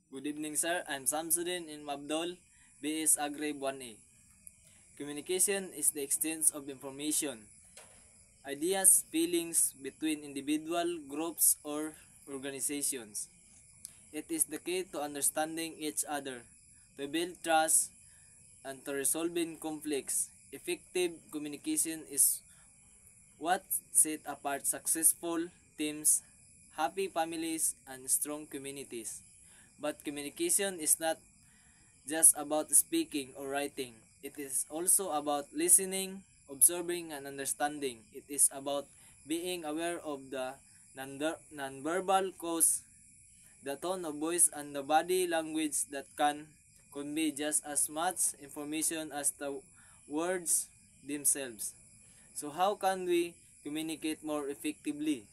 Good evening, sir. I'm Samsudin in Mabdol, BS Agrib 1A. Communication is the exchange of information, ideas, feelings between individual, groups, or organizations. It is the key to understanding each other, to build trust, and to resolving conflicts. Effective communication is what set apart successful teams, happy families, and strong communities. But communication is not just about speaking or writing. It is also about listening, observing, and understanding. It is about being aware of the nonverbal cues, the tone of voice, and the body language that can convey just as much information as the words themselves. So how can we communicate more effectively?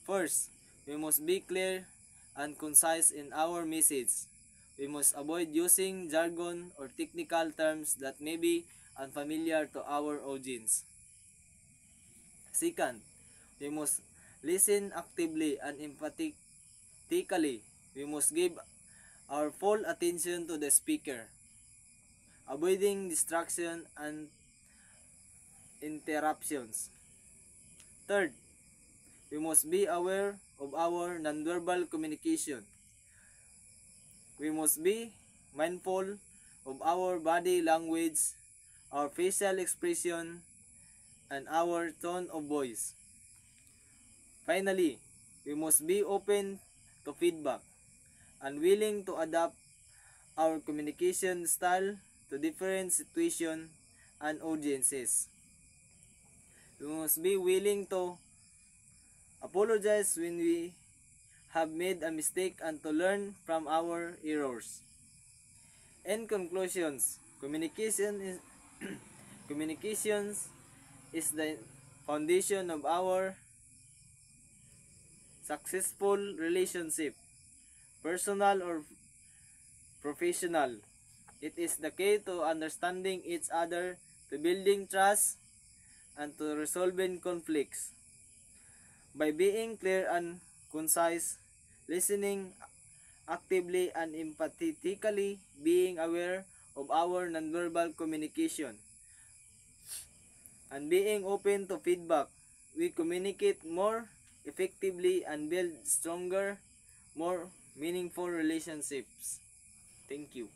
First, we must be clear and concise in our message. We must avoid using jargon or technical terms that may be unfamiliar to our audience. Second, we must listen actively and empathetically. We must give our full attention to the speaker, avoiding distraction and interruptions. Third, we must be aware of our nonverbal communication. We must be mindful of our body language, our facial expression, and our tone of voice. Finally, we must be open to feedback and willing to adapt our communication style to different situations and audiences. We must be willing to apologize when we have made a mistake and to learn from our errors. In conclusions, communications is the foundation of our successful relationship, personal or professional. It is the key to understanding each other, to building trust, and to resolving conflicts. By being clear and concise, listening actively and empathetically, being aware of our nonverbal communication, and being open to feedback, we communicate more effectively and build stronger, more meaningful relationships. Thank you.